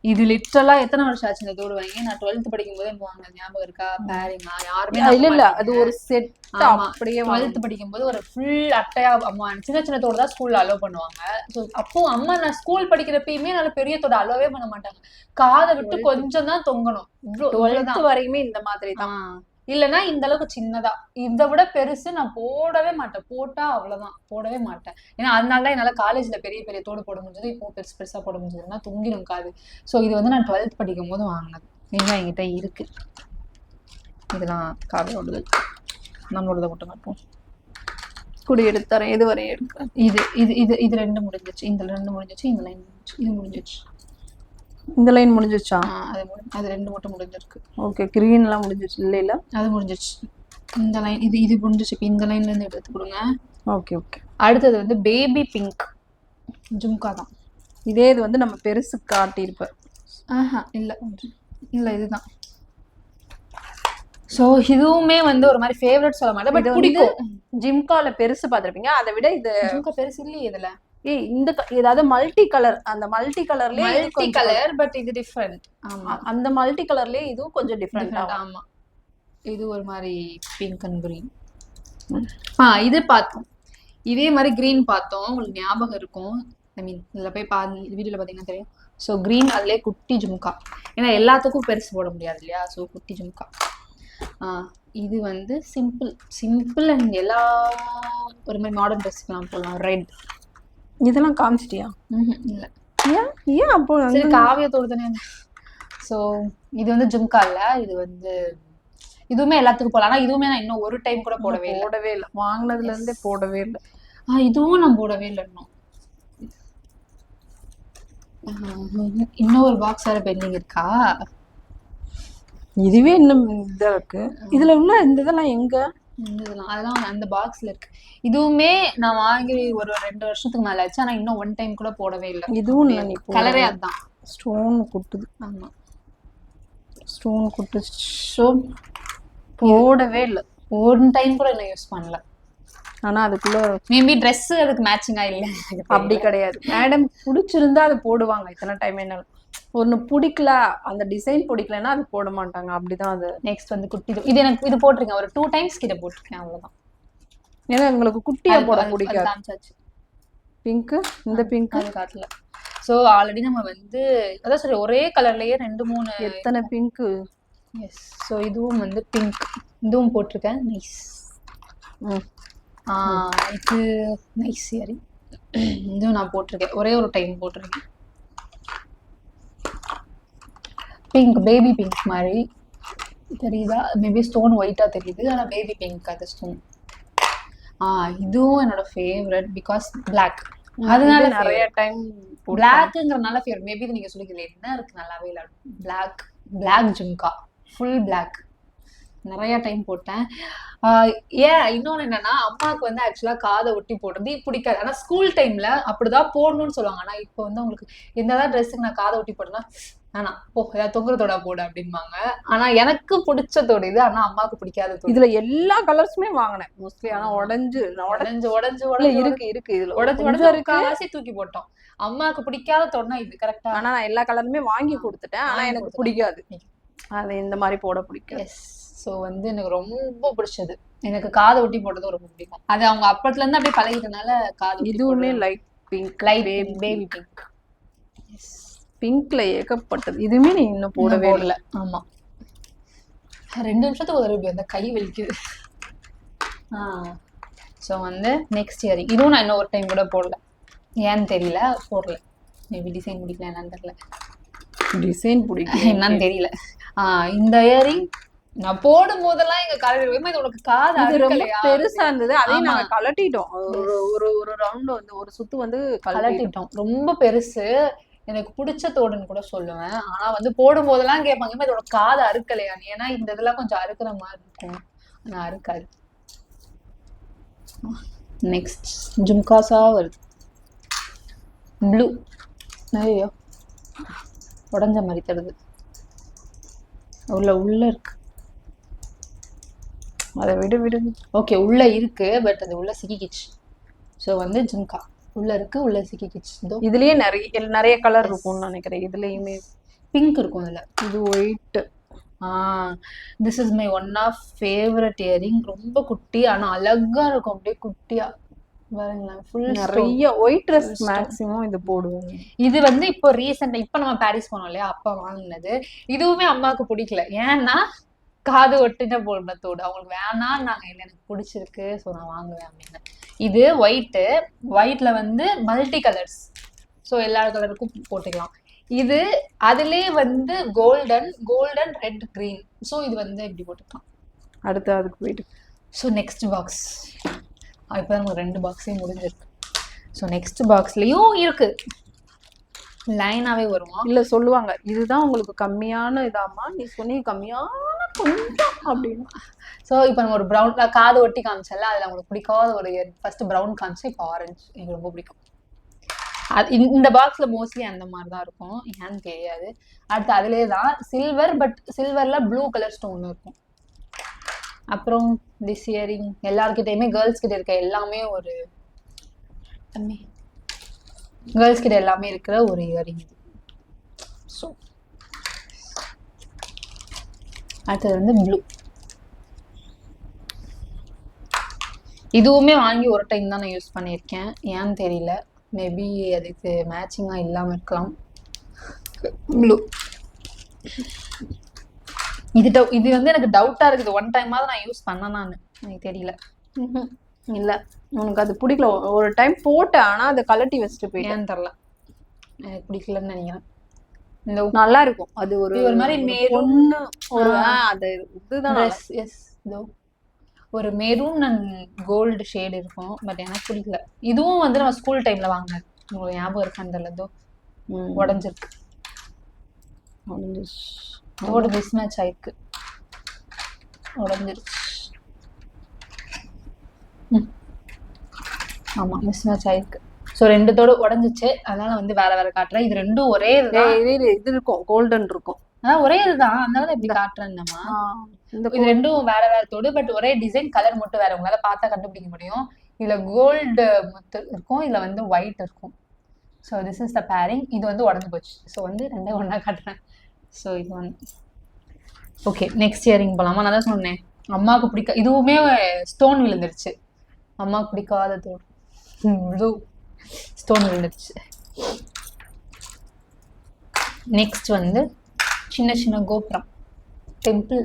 இது லிட்டரலா எத்தனை வருஷம் ஆச்சு இந்த தோடு வாங்கி? நான் 12th படிக்கும் போதே வாங்கினது ஞாபகம் இருக்கா? பேரிங்கா யாருமே இல்ல, அது ஒரு செட். அப்படியே 12th படிக்கும் போது ஒரு ஃபுல் அட்டையா அம்மா சின்ன சின்ன தோடு தான் ஸ்கூல்ல அலோவ் பண்ணுவாங்க. ஸோ அப்போ அம்மா நான் ஸ்கூல் படிக்கிறப்பயுமே நல்ல பெரிய தோடு அலோவே பண்ண மாட்டாங்க, காதை விட்டு கொஞ்சம் தான் தொங்கணும். 12th வரைக்குமே இந்த மாதிரி தான். இல்லைன்னா இந்த அளவுக்கு சின்னதா, இதை விட பெருசு நான் போடவே மாட்டேன். போட்டா அவ்வளவுதான், போடவே மாட்டேன். ஏன்னா அதனாலதான் என்னால காலேஜ்ல பெரிய பெரிய தோடு போட முடிஞ்சது, இப்போ பெருசு பெருசா போட முடிஞ்சதுன்னா தொங்கிடும் காது. ஸோ இது வந்து நான் 12th படிக்கும் போது வாங்கினது. இன்னும் என்கிட்ட இருக்கு. இதெல்லாம் காவியோடது, நம்மளோடத மட்டும் மட்டும் குடி எடுத்துறேன். இது வரையும் எடுக்கிறேன். இது ரெண்டு முடிஞ்சிச்சு, இந்த ரெண்டு முடிஞ்சிச்சு, இந்த லைன் முடிஞ்சிச்சு, இது முடிஞ்சிச்சு. இந்த லைன் முடிஞ்சிச்சா? அது ரெண்டு மட்டும் முடிஞ்சிருக்கு. ஓகே, கிரீன் எல்லாம் முடிஞ்சிச்சு இல்ல? அது முடிஞ்சிச்சு. இந்த லைன் இது முடிஞ்சிச்சு. இந்த லைன்ல இருந்து எடுத்து கொடுங்க. Okay okay. அடுத்தது வந்து பேபி பிங்க் ஜும்கா தான். இதே இது வந்து நம்ம பெருசு காட்டியிருப்பேன். இல்ல இதுதான். ஸோ இதுவுமே வந்து ஒரு மாதிரி ஃபேவரட் சொல்ல மாட்டேன், பட் பிடிக்கும். ஜிம்கால பெருசு பார்த்துருப்பீங்க, அதை விட இது ஜிம்கா பெருசு இல்லையே இதுல. இந்த ஏதாவது மல்டி கலர், அந்த மல்டி கலர்லயே மல்டி கலர், பட் இது டிஃபரெண்ட். ஆமா, அந்த மல்டி கலர்லயே இதுவும் கொஞ்சம் டிஃபரெண்ட். ஆமா, இது ஒரு மாதிரி பிங்க் அண்ட் கிரீன். இது பார்த்தோம், இதே மாதிரி கிரீன் பார்த்தோம், உங்களுக்கு ஞாபகம் இருக்கும். ஐ மீன் இதுல போய் வீடியோல பாத்தீங்கன்னா தெரியும். ஸோ கிரீன் அதுலயே குட்டி ஜும்கா, ஏன்னா எல்லாத்துக்கும் பெருசு போட முடியாது இல்லையா, ஸோ குட்டி ஜும்கா. இது வந்து சிம்பிள் அண்ட் எல்லா ஒரு மாதிரி மாடர்ன் ட்ரெஸ்லாம் போடலாம். ரெட். இதெல்லாம் காமிச்சிட்டியா? இல்ல. ஏன் அப்போ காவியத்தோடு தானே. ஸோ இது வந்து ஜும்கா இல்ல, இது வந்து இதுவுமே எல்லாத்துக்கும் போடலாம். ஆனா இதுவுமே நான் இன்னும் ஒரு டைம் கூட போடவே இல்லை. வாங்கினதுல இருந்தே போடவே இல்லை. இதுவும் நான் போடவே இல்லை இன்னும். இன்னும் ஒரு பாக்ஸ் வேற பெண்டிங் இருக்கா. இதுவே இன்னும் இதா இருக்கு. இதுல உள்ள இந்த இதெல்லாம் எங்க? அதெல்லாம் அந்த பாக்ஸ்ல இருக்கு. இதுவுமே நான் வாங்கி ஒரு 2 வருஷத்துக்கு மேல ஆச்சு, ஆனா இன்னும் ஒன் டைம் கூட போடவே இல்லை. இதுவும் கலரே அதுதான், ஸ்டோன் குட்டுது. ஆமா, ஸ்டோன் குட்டு. போடவே இல்லை, ஒன் டைம் கூட இன்னும் யூஸ் பண்ணல. ஆனா அதுக்குள்ள மேபி ட்ரெஸ் அதுக்கு மேட்சிங்கா இல்ல. அப்படி கிடையாது மேடம், பிடிச்சிருந்தா அது போடுவாங்க. இத்தனை டைம் என்ன ஒண்ணு பிடிக்கல, அந்த டிசைன் பிடிக்கலன்னா அது போட மாட்டாங்க, அப்படிதான் அது. நெக்ஸ்ட் வந்து குட்டி. இது எனக்கு இது போட்டிருக்கேன், ஒரு 2 டைம்ஸ் கிட்ட போட்டிருக்கேன், அவ்வளவுதான். ஏன்னா உங்களுக்கு குட்டியா போட பிடிக்காது. பிங்க், இந்த பிங்க் அது காட்டல. ஸோ ஆல்ரெடி நம்ம வந்து அதான் சரி ஒரே கலர்லயே 2-3 எத்தனை பிங்க். எஸ். ஸோ இதுவும் வந்து பிங்க், இதுவும் போட்டிருக்கேன். நைஸ். இது நைஸ் இயரிங், இதுவும் நான் போட்டிருக்கேன், ஒரே ஒரு டைம் போட்டிருக்கேன். பிங்க், பேபி பிங்க் மாதிரி தெரியுதா? மேபி ஸ்டோன் ஒயிட்டா தெரியுது, ஆனால் பேபி பிங்க் அது ஸ்டோன். இதுவும் என்னோட ஃபேவரட், பிகாஸ் பிளாக். அதனால இது நிறைய டைம் பிளாக்ங்கிறதுனால ஃபேவரட். மேபி இது நீங்க சொல்லிக்கல என்ன இருக்கு நல்லாவே இல்லை. பிளாக் ஜும்கா ஃபுல் பிளாக் நிறைய டைம் போட்டேன். ஏன் இன்னொன்னு என்னன்னா அம்மாவுக்கு வந்து ஆக்சுவலா காதை ஒட்டி போடுறது பிடிக்காது. ஆனா ஸ்கூல் டைம்ல அப்படிதான் போடணும்னு சொல்லுவாங்க. ஆனா இப்போ வந்து உங்களுக்கு என்னதான் ட்ரெஸ்ஸுக்கு நான் காதை ஒட்டி போட்டேன்னா ஆனா போ ஏதாவது தொங்குறதோட போடு அப்படின்பாங்க. ஆனா எனக்கு பிடிச்ச தோடு இது. ஆனா அம்மாவுக்கு பிடிக்காத தோடு. இதுல எல்லா கலர்ஸுமே வாங்கினேன் மோஸ்ட்லி. ஆனா உடஞ்சு இருக்கு இதுல உடஞ்சு காசி தூக்கி போட்டோம். அம்மாவுக்கு பிடிக்காத தோடுனா இது கரெக்டா. ஆனா நான் எல்லா கலருமே வாங்கி கொடுத்துட்டேன். ஆனா எனக்கு பிடிக்காது அது இந்த மாதிரி போட பிடிக்கும். ஸோ வந்து எனக்கு ரொம்ப பிடிச்சது. எனக்கு காதை ஒட்டி போட்டதும் ரொம்ப பிடிக்கும். அது அவங்க அப்பத்துல இருந்து அப்படியே பழகிட்டனால காது. இதுவுமே லைட் பிங்க், பேபி பிங்க். பிங்க்ல ஏகப்பட்டது. இதுவுமே நீ இன்னும் போடவே இல்லை. ஆமா 2 நிமிஷத்துக்கு ஒரு அந்த கை வலிக்குது. ஸோ வந்து நெக்ஸ்ட் இயரிங் இதுவும் நான் இன்னும் ஒரு டைம் கூட போடல. ஏன்னு தெரியல போடல. மேபி டிசைன் பிடிக்கல என்னன்னு தெரியல. டிசைன் பிடிக்கல என்னன்னு தெரியல. இந்த இயரிங் நான் போடும் போதெல்லாம் எங்க காலேஜ் இது உனக்கு காது அறுக்கலையா பெருசா இருந்தது. அதையும் நாங்க கலட்டிட்டோம். ஒரு ரவுண்ட் வந்து ஒரு சுத்து வந்து கலட்டிட்டோம். ரொம்ப பெருசு. எனக்கு பிடிச்ச தோடுன்னு கூட சொல்லுவேன். ஆனா வந்து போடும் போதெல்லாம் கேட்பாங்க இதோட காது அறுக்கலையா. ஏன்னா இந்த இதெல்லாம் கொஞ்சம் அறுக்கிற மாதிரி இருக்கும். ஆனா அறுக்காது. நெக்ஸ்ட் ஜும்காஸா வருது. ப்ளூ ஐயோ உடஞ்ச மாதிரி தருது. உள்ள இருக்கு. அதை விடு. ஓகே உள்ள இருக்கு பட் அது உள்ள சிக்கிக்கிச்சு. ஸோ வந்து ஜும்கா உள்ள இருக்கு உள்ள சிக்கிக்கிச்சு. இதுலயே நிறைய கலர் இருக்கும்னு நினைக்கிறேன். இதுலயுமே பிங்க் இருக்கும். இதுல இது white. This is my one of favourite earring. ரொம்ப குட்டி ஆனா அழகா இருக்கும். அப்படியே குட்டியா பாருங்களேன். ஃபுல் நிறைய ஒயிட் ட்ரெஸ் மேக்ஸிமம் இது போடுவோம். இது வந்து இப்போ ரீசெண்டா இப்போ நம்ம பாரிஸ் போனோம் இல்லையா அப்பா வாங்கினது. இதுவுமே அம்மாவுக்கு பிடிக்கல. ஏன்னா காது ஒட்டின போடுற தோடு அவங்களுக்கு வேணான்னாங்க. இல்லை எனக்கு பிடிச்சிருக்கு ஸோ நான் வாங்குவேன் அப்படின்னு. இது ஒயிட்ல வந்து மல்டி கலர்ஸ். ஸோ எல்லா கலருக்கும் போட்டுக்கலாம். இது அதுலயே வந்து கோல்டன் ரெட் கிரீன். ஸோ இது வந்து இப்படி போட்டுக்கலாம். அடுத்து அதுக்கு போயிட்டு ஸோ நெக்ஸ்ட் பாக்ஸ் இப்போதான் நமக்கு 2 பாக்ஸையும் முடிஞ்சிருக்கு. ஸோ நெக்ஸ்ட் பாக்ஸ்லயும் இருக்கு. லைனாவே வருமா இல்ல சொல்லுவாங்க இதுதான் உங்களுக்கு கம்மியான இதாமா நீ சொன்னீ கம்மியான கொஞ்சம் அப்படின்னு. ஸோ இப்போ நம்ம ஒரு ப்ரௌன் காது ஒட்டி காமிச்சல அதில் அவங்களுக்கு பிடிக்காத ஒரு ஃபர்ஸ்ட் ப்ரௌன் காமிச்சு இப்போ ஆரஞ்சு எனக்கு ரொம்ப பிடிக்கும். இந்த பாக்ஸ்ல மோஸ்ட்லி அந்த மாதிரி தான் இருக்கும். ஏன்னு தெரியாது. அடுத்து அதுலேயே தான் சில்வர். பட் சில்வர்ல ப்ளூ கலர் ஸ்டோன் இருக்கும். அப்புறம் திஸ் இயரிங் எல்லார்கிட்டையுமே கேர்ள்ஸ் கிட்ட இருக்க எல்லாமே ஒரு கேர்ள்ஸ் கிட்ட எல்லாமே இருக்கிற ஒரு இயரிங். ஸோ அடுத்தது வந்து ப்ளூ. இதுவுமே வாங்கி ஒரு டைம் தான் நான் யூஸ் பண்ணியிருக்கேன். ஏன்னு தெரியல. மேபி அதுக்கு மேட்சிங்காக இல்லாமல் இருக்கலாம். ப்ளூ இது வந்து எனக்கு டவுட்டா இருக்குது. ஒன் டைமாவது நான் யூஸ் பண்ணனான்னு எனக்கு தெரியல. இல்லை உனக்கு அது பிடிக்கல. ஒரு டைம் போட்டேன் ஆனா அதை கலட்டி வச்சுட்டு போயிட்டேன்னு தெரில. எனக்கு பிடிக்கலன்னு நினைக்கிறேன். இந்த நல்லா இருக்கும். அது ஒரு மாதிரி மெரூன் ஒரு அது இதுதான். எஸ் இதோ ஒரு மெரூன் அண்ட் கோல்டு ஷேடு இருக்கும். பட் எனக்கு பிடிக்கல. இதுவும் வந்து நம்ம ஸ்கூல் டைம்ல வாங்கினது. உங்களுக்கு ஞாபகம் இருக்கான்னு தெரியல. இதோ உடஞ்சிருக்கு. தோடு மிஸ் மேட்ச் ஆயிருக்கு. உடஞ்சிருச்சு. ஆமா மிஸ் மேட்ச் ஆயிருக்கு. ஸோ 2 தோடு உடஞ்சிச்சு. அதனால வந்து வேற காட்டுறேன். இது ரெண்டும் ஒரே இது இருக்கும். கோல்டன் இருக்கும். அதான் ஒரே இதுதான். அதனால எப்படி காட்டுறேன்னா இது ரெண்டும் வேற தோடு. பட் ஒரே டிசைன். கலர் மட்டும் வேற. உங்களால பார்த்தா கண்டுபிடிக்க முடியும். இதுல கோல்டு இருக்கும். இதுல வந்து ஒயிட் இருக்கும். So this is the pairing. இது வந்து உடஞ்சு போச்சு. ஸோ வந்து 2 ஒண்ணா காட்டுறேன். ஸோ இது வந்து ஓகே நெக்ஸ்ட் இயரிங் போலாமா. நான் தான் சொன்னேன் அம்மாவுக்கு பிடிக்க. இதுவுமே ஸ்டோன் விழுந்துருச்சு. அம்மாவுக்கு பிடிக்காத தோடு ப்ளூ ஸ்டோன் விழுந்துருச்சு. நெக்ஸ்ட் வந்து சின்ன கோபுரம் டெம்பிள்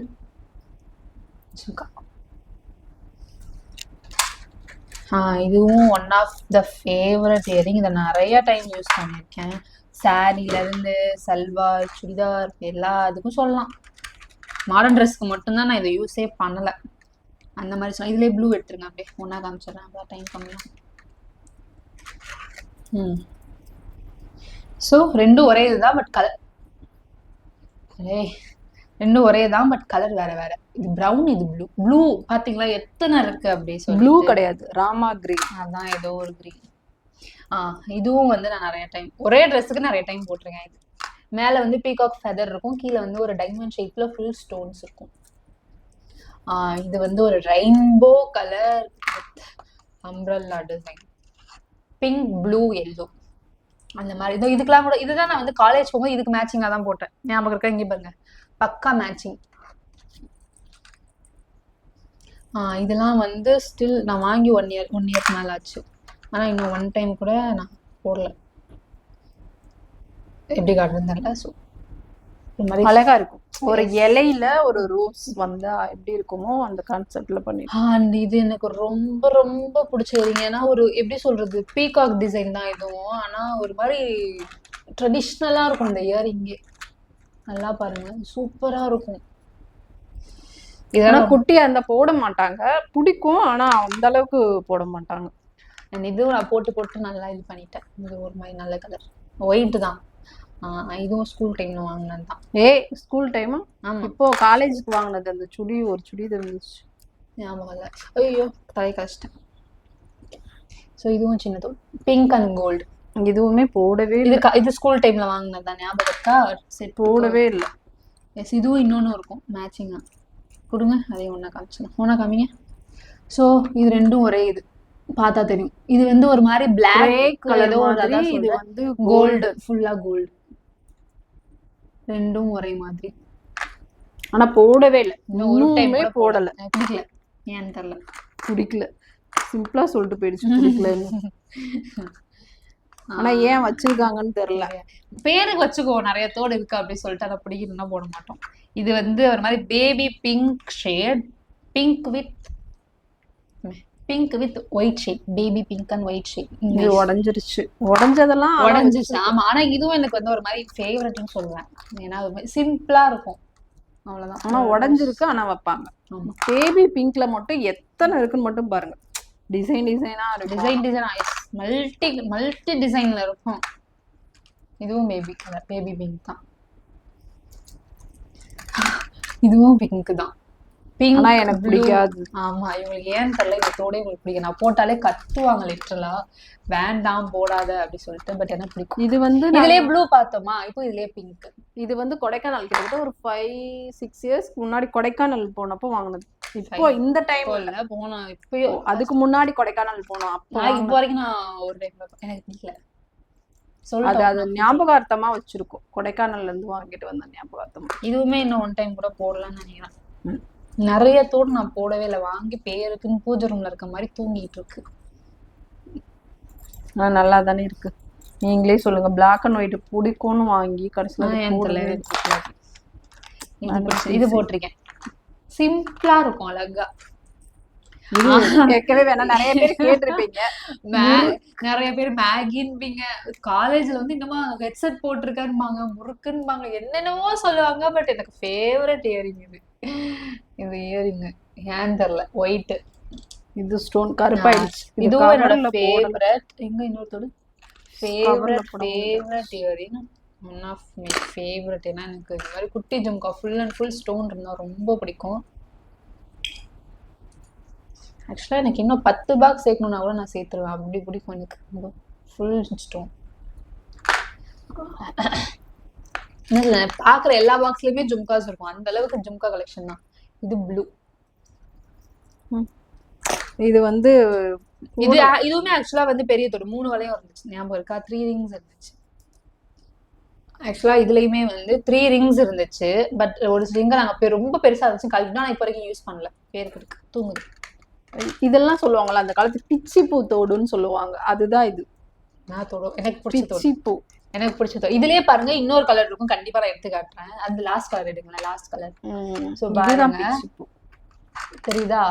ஜும்கா. இதுவும் one of the favourite earring. இதை நிறைய டைம் யூஸ் பண்ணியிருக்கேன். சாரியிலேருந்து சல்வார் சுடிதார் எல்லாத்துக்கும் சொல்லலாம். மாடர்ன் ட்ரெஸ்க்கு மட்டும்தான் நான் இதை யூஸே பண்ணலை. அந்த மாதிரி இதுலேயே ப்ளூ எடுத்துருங்க. அப்படியே ஒன்றா காமிச்சிடுறேன். அதான் டைம் கம்மியாக. ம். ஸோ ரெண்டும் ஒரே இதுதான் பட் கலர் ரெண்டும் ஒரே தான் பட் கலர் வேற வேற. இது பிரவுன், இது ப்ளூ. ப்ளூ பாத்தீங்களா எத்தனை இருக்கு அப்படி ப்ளூ சொல்லி. கிடையாது, ராமா கிரீன். அதான் ஏதோ ஒரு கிரீன். இதுவும் வந்து நான் நிறைய டைம் ஒரே ட்ரெஸ்ஸுக்கு நிறைய டைம் போட்டிருக்கேன். இது மேல வந்து பீகாக் ஃபெதர் இருக்கும், கீழே வந்து ஒரு டைமண்ட் ஷேப்ல ஃபுல் ஸ்டோன்ஸ் இருக்கும். இது வந்து ஒரு rainbow colour umbrella design, pink blue yellow அந்த மாதிரி. இதுக்கெல்லாம் கூட இதுதான் நான் வந்து காலேஜ் போகும்போது இதுக்கு மேட்சிங்கா தான் போட்டேன். ஞாபகம் இருக்கா? இங்கே பாருங்க, பக்கா மேட்சிங். இதெல்லாம் வந்து ஸ்டில் நான் வாங்கி ஒன் இயர்க்கு மேல ஆச்சு. ஆனா இன்னும் ஒன் டைம் கூட நான் போடல. எப்படி காட்டுறது தெரியல. ஸோ இந்த மாதிரி அழகா இருக்கும். ஒரு இலையில ஒரு ரோஸ் வந்தா எப்படி இருக்குமோ அந்த கான்செப்ட்ல பண்ணி. அண்ட் இது எனக்கு ரொம்ப ரொம்ப பிடிச்சது. ஏன்னா ஒரு எப்படி சொல்றது, பீகாக் டிசைன் தான் இதுவும். ஆனா ஒரு மாதிரி ட்ரெடிஷ்னலா இருக்கும் இந்த இயரிங்கே. நல்லா பாருங்க, சூப்பரா இருக்கும். இதெல்லாம் குட்டியா இருந்தா போட மாட்டாங்க, பிடிக்கும். ஆனா அந்த அளவுக்கு போட மாட்டாங்க. இதுவும் நான் போட்டு போட்டு நல்லா இது பண்ணிட்டேன். இது ஒரு மாதிரி நல்ல கலர் ஒயிட் தான். இதுவும் ஸ்கூல் டைம்ல வாங்கினது தான். ஸ்கூல் டைமா? ஆமா, இப்போ காலேஜுக்கு வாங்கினது அந்த சுடி, ஒரு சுடி இருந்துச்சு, ஞாபகம் இல்லை. ஐயோ தலை கஷ்டம். ஸோ இதுவும் சின்னது பிங்க் அண்ட் கோல்டு. இதுவுமே போடவே இல்லை. இது ஸ்கூல் டைம்ல வாங்கினது தான், ஞாபகம் இருக்கா? சரி, போடவே இல்லை. எஸ், இதுவும் இன்னொன்று இருக்கும் மேட்சிங்கா. கொடுங்க, அதையும் ஒன்றா காமிச்சிடலாம். ஒன்றா காமிங்க. ஸோ இது ரெண்டும் ஒரே இது, பார்த்தா தெரியும். இது வந்து ஒரு மாதிரி பிளாக் கலர் மாதிரி, இது வந்து கோல்டு, ஃபுல்லா கோல்டு. ரெண்டும் ஒரே மாதிரி. ஆனா போடவே இல்லை, ஒரு டைம் போடல. பிடிக்கல, ஏன்னு தெரியல, பிடிக்கல. சிம்பிளா சொல்லிட்டு போயிடுச்சு பிடிக்கலன்னு. ஆனா ஏன் வச்சிருக்காங்கன்னு தெரியல. பேருக்கு வச்சுக்கோ, நிறைய தோடு இருக்கு அப்படி சொல்லிட்டு அதை பிடிக்கணும்னா போட மாட்டோம். இது வந்து ஒரு மாதிரி baby pink shade, pink with white shade, baby pink and white shade. இது உடஞ்சிருச்சு, உடஞ்சதெல்லாம் உடஞ்சிச்சு. ஆமா, ஆனா இதுவும் எனக்கு வந்து ஒரு மாதிரி ஃபேவரட்னு சொல்லுவேன். ஏன்னா சிம்பிளா இருக்கும், அவ்வளவுதான். ஆனா உடஞ்சிருக்கு, ஆனா வைப்பாங்க. பேபி பிங்க்ல மட்டும் எத்தனை இருக்குன்னு மட்டும் பாருங்க. டிசைனா டிசைன் மல்டி டிசைன்ல இருக்கும். இதுவும் பேபி பிங்க் தான். இதுவும் பிங்க் தான். ஆனா எனக்கு பிடிக்காது. ஆமா, இவங்களுக்கு ஏன் தெரியல, இந்த தோடே உங்களுக்கு பிடிக்கும். நான் போட்டாலே கத்துவாங்க லிட்டரலா, வேண்டாம் போடாத அப்படி சொல்லிட்டு. பட் எனக்கு பிடிக்கும். இது வந்து இதுலயே ப்ளூ பார்த்தோமா, இப்போ இதுலயே பிங்க். இது வந்து கொடைக்கானல் கிட்ட ஒரு 5-6 இயர்ஸ்க்கு முன்னாடி கொடைக்கானல் போனப்போ வாங்கினது. இப்போ இந்த டைம் இல்ல, போனோம் இப்பயோ, அதுக்கு முன்னாடி கொடைக்கானல் போனோம். அப்போ இப்போ வரைக்கும் நான் ஒரு டைம் எனக்கு பிடிக்கல. அது ஞாபகார்த்தமா வச்சிருக்கோம், கொடைக்கானல்ல இருந்து வாங்கிட்டு வந்த ஞாபகார்த்தமா. இதுவுமே இன்னும் ஒன் டைம் கூட போடலாம்னு நினைக்கிறேன். நிறைய தோடு நான் போடவே இல்லை, வாங்கி பேருக்குன்னு பூஜை ரூம்ல இருக்க மாதிரி தூங்கிட்டு இருக்கு. நல்லா தானே இருக்கு. நீங்களே சொல்லுங்க, பிளாக் அண்ட் ஒயிட் பிடிக்கும்னு வாங்கி கடைசியில இது போட்டிருக்கேன். சிம்பிளா இருக்கும், அழகா. கேட்கவே வேணாம், நிறைய பேர் கேட்டிருப்பீங்க. நிறைய பேர் மேகின்பீங்க. காலேஜ்ல வந்து இன்னமா ஹெட்செட் போட்டிருக்காருப்பாங்க, முறுக்குன்பாங்க, என்னென்னவோ சொல்லுவாங்க. பட் எனக்கு ஃபேவரட் இயரிங் இது இயரிங் ஏன் தெரியல, ஒயிட். இது ஸ்டோன் கருப்பாயிடுச்சு. இதுவும் என்னோட ஃபேவரட். எங்க இன்னொருத்தோட favourite earring, one of my favourite. ஏன்னா எனக்கு இந்த மாதிரி குட்டி jhumka full and full stone இருந்தா ரொம்ப பிடிக்கும். ஆக்சுவலாக எனக்கு இன்னும் 10 பாக்ஸ் சேர்க்கணும்னா கூட நான் சேர்த்துருவேன், அப்படி பிடிக்கும் எனக்கு ஃபுல் ஸ்டோன். பார்க்குற எல்லா பாக்ஸ்லயுமே ஜும்காஸ் இருக்கும், அந்த அளவுக்கு ஜும்கா கலெக்ஷன் தான். இது ப்ளூ. இது வந்து இதுவுமே ஆக்சுவலா வந்து பெரிய தோடு, 3 வளையம் இருந்துச்சு, ஞாபகம் இருக்கா? 3 ரிங்ஸ் இருந்துச்சு. ஆக்சுவலா இதுலயுமே வந்து 3 ரிங்ஸ் இருந்துச்சு. பட் ஒரு ரிங்க நாங்க ரொம்ப பெருசா இருந்துச்சு, கழிச்சுனா நான் இப்போ வரைக்கும் யூஸ் பண்ணல, பேருக்கு இருக்கு, தூங்குது. இதெல்லாம் சொல்லுவாங்கல்ல அந்த காலத்து பிச்சி பூ தோடுன்னு சொல்லுவாங்க, அதுதான் இது. நான் தோடு எனக்கு பிடிச்ச பூ, எனக்கு பிடிச்ச தோடு. இதுலயே பாருங்க இன்னொரு கலர் இருக்கும், கண்டிப்பா நான் எடுத்து காட்டுறேன். அந்த லாஸ்ட் கலர் எடுங்களேன், லாஸ்ட் கலர். சோ பாருங்க, தெரியுதா?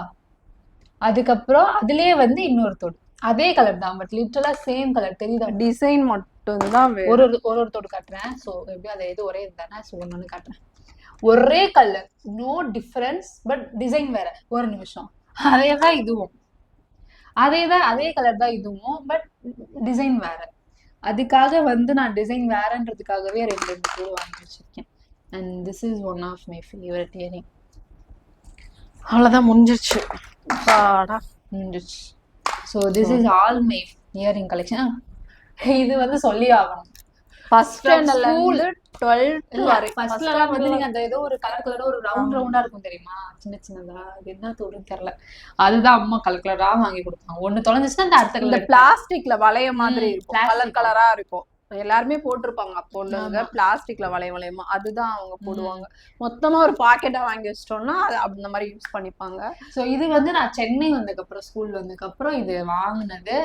அதுக்கப்புறம் அதுலயே வந்து இன்னொரு தோடு, அதே கலர் தான், பட் லிட்டரலா சேம் கலர். தெரியுதா? டிசைன் மட்டும் தான் ஒரு தோடு காட்டுறேன். சோ எப்படி அதை எது ஒரே இருந்தானே, சோ ஒன்னு காட்டுறேன். ஒரே colour, no difference, but design வேற. ஒரு நிமிஷம், அதேதான் இதுவும், அதே கலர் தான் இதுவும், பட் டிசைன் வேற. அதுக்காக வந்து நான் டிசைன் வேறன்றதுக்காகவே 2 தோடு வாங்கி வச்சிருக்கேன். And this is one of my favourite earring. அவ்வளவுதான் முடிஞ்சிருச்சு. அப்பாடா. முடிஞ்சிச்சு. So this is all my earring collection. இது வந்து சொல்லி ஆகணும். ஃபர்ஸ்ட் ஸ்டாண்டர்ட்ல இருந்து 12th வரை. ஃபர்ஸ்ட்லாம் வந்து நீங்க அந்த ஏதோ ஒரு கலர் கலரா ஒரு ரவுண்டா இருக்கும் தெரியுமா, சின்ன சின்னதா, அது என்ன தோடுன்னு தெரியல. அதுதான் அம்மா கலர் கலரா வாங்கி கொடுப்பாங்க. ஒண்ணு தொலைஞ்சிச்சுன்னா அந்த அடுத்த இந்த கலர் பிளாஸ்டிக்ல வளைய மாதிரி இருக்கும், plastic. கலர் கலரா இருக்கும். எல்லாருமே போட்டிருப்பாங்க பொண்ணுங்க பிளாஸ்டிக்ல வளையமா, அதுதான் அவங்க போடுவாங்க. மொத்தமா ஒரு பாக்கெட்டா வாங்கி வச்சிட்டோம்னா அது அந்த மாதிரி யூஸ் பண்ணிப்பாங்க. ஸோ இது வந்து நான் சென்னை வந்ததுக்கப்புறம், ஸ்கூல் வந்ததுக்கப்புறம் இது வாங்கினது.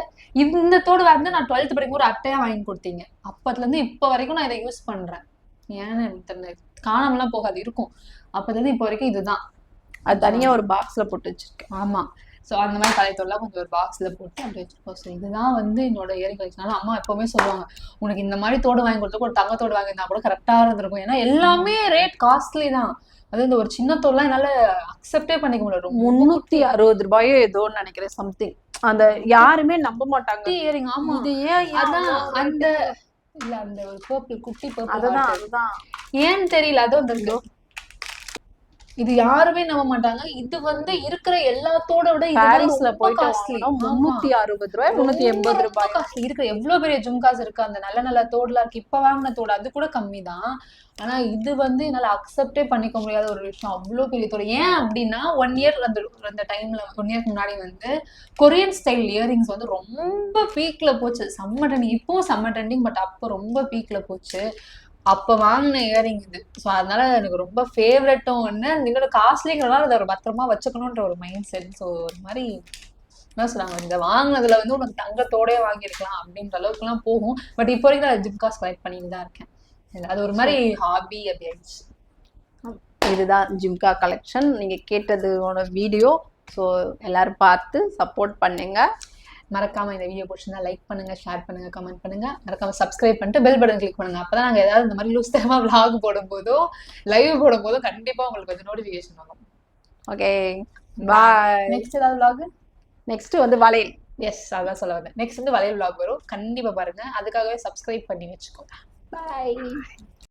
இந்த தோடு வந்து நான் 12th படிக்கும் ஒரு அட்டையா வாங்கி கொடுத்தீங்க. அப்பத்துல இருந்து இப்போ வரைக்கும் நான் இதை யூஸ் பண்றேன். ஏன்னு எனக்கு தெரியல, காணாமலாம் போகாது, இருக்கும். அப்பத்துல இருந்து இப்போ வரைக்கும் இதுதான். அது தனியா ஒரு பாக்ஸ்ல போட்டு வச்சிருக்கேன். ஆமா. ஸோ அந்த மாதிரி கலைத்தோடலாம் கொஞ்சம் ஒரு பாக்ஸில் போட்டு அப்படி வச்சுருக்கோம். ஸோ இதுதான் வந்து என்னோட இயரிங் கலெக்ஷனால அம்மா எப்பவுமே சொல்லுவாங்க, உனக்கு இந்த மாதிரி தோடு வாங்கி கொடுத்து ஒரு தங்கத்தோடு வாங்கியிருந்தா கூட கரெக்டாக இருந்திருக்கும். ஏன்னா எல்லாமே ரேட் காஸ்ட்லி தான். அது இந்த ஒரு சின்ன தோடுலாம் என்னால் அக்செப்டே பண்ணிக்க முடியல. 360 ரூபாயோ ஏதோன்னு நினைக்கிறேன் சம்திங். அந்த யாருமே நம்ப மாட்டாங்க இயரிங். ஆமா, இது ஏன் அதான் அந்த இல்ல அந்த ஒரு பர்பிள் குட்டி பர்பிள், அதுதான் ஏன்னு தெரியல. அதுவும் அந்த இது யாருமே நம்ப மாட்டாங்க. இது வந்து இருக்கிற எல்லாத்தோட விட பாரிஸ்ல போயிட்டு காஸ்ட்லி. 360 ரூபாய் 380 ரூபாய் காஸ்ட்லி. இருக்கிற எவ்வளவு பெரிய ஜும்காஸ் இருக்கு, அந்த நல்ல நல்ல தோடுலாம் இருக்கு. இப்ப வாங்கின தோடு அது கூட கம்மி தான். ஆனா இது வந்து என்னால அக்செப்டே பண்ணிக்க முடியாத ஒரு விஷயம். அவ்வளவு பெரிய தோடு. ஏன் அப்படின்னா 1 இயர் அந்த டைம்ல 1 இயர்க்கு முன்னாடி வந்து கொரியன் ஸ்டைல் இயரிங்ஸ் வந்து ரொம்ப பீக்ல போச்சு. செம்ம ட்ரெண்டிங். இப்பவும் செம்ம ட்ரெண்டிங், பட் அப்ப ரொம்ப பீக்ல போச்சு. அப்ப வாங்கின இயரிங் இது. ஸோ அதனால எனக்கு ரொம்ப ஃபேவரட்டும் ஒன்று, நீங்களோட காஸ்ட்லிங்கிறனால அதை ஒரு பத்திரமா வச்சுக்கணுன்ற ஒரு மைண்ட் செட். ஸோ ஒரு மாதிரி என்ன சொல்றாங்க, இந்த வாங்கினதுல வந்து உனக்கு தங்கத்தோடய வாங்கியிருக்கலாம் அப்படின்ற அளவுக்குலாம் போகும். பட் இப்போ வரைக்கும் நான் ஜிம்காஸ் கலெக்ட் பண்ணிட்டு தான் இருக்கேன். அது ஒரு மாதிரி ஹாபி அப்படி ஆயிடுச்சு. இதுதான் ஜிம்கா கலெக்ஷன். நீங்க கேட்டதோட வீடியோ. ஸோ எல்லாரும் பார்த்து சப்போர்ட் பண்ணுங்க. மறக்காம இந்த வீடியோ பிடிச்சிருந்தா லைக் பண்ணுங்க, ஷேர் பண்ணுங்க, கமெண்ட் பண்ணுங்க. மறக்காம சப்ஸ்கிரைப் பண்ணிட்டு பெல் பட்டன் கிளிக் பண்ணுங்க. அப்பதான் நாங்க ஏதாவது இந்த மாதிரி லூஸ் டைமா vlog போடும்போதோ லைவ் போடும்போதோ கண்டிப்பா உங்களுக்கு வந்து நோட்டிஃபிகேஷன் வரும். ஓகே, பாய். நெக்ஸ்ட் ஏதாவது vlog? நெக்ஸ்ட் வந்து வளையல். எஸ், அதான் சொல்ல வந்தேன். நெக்ஸ்ட் வந்து வளையல் vlog வரும், கண்டிப்பா பாருங்க. அதுக்காகவே சப்ஸ்கிரைப் பண்ணி வச்சுக்கோங்க. பாய்.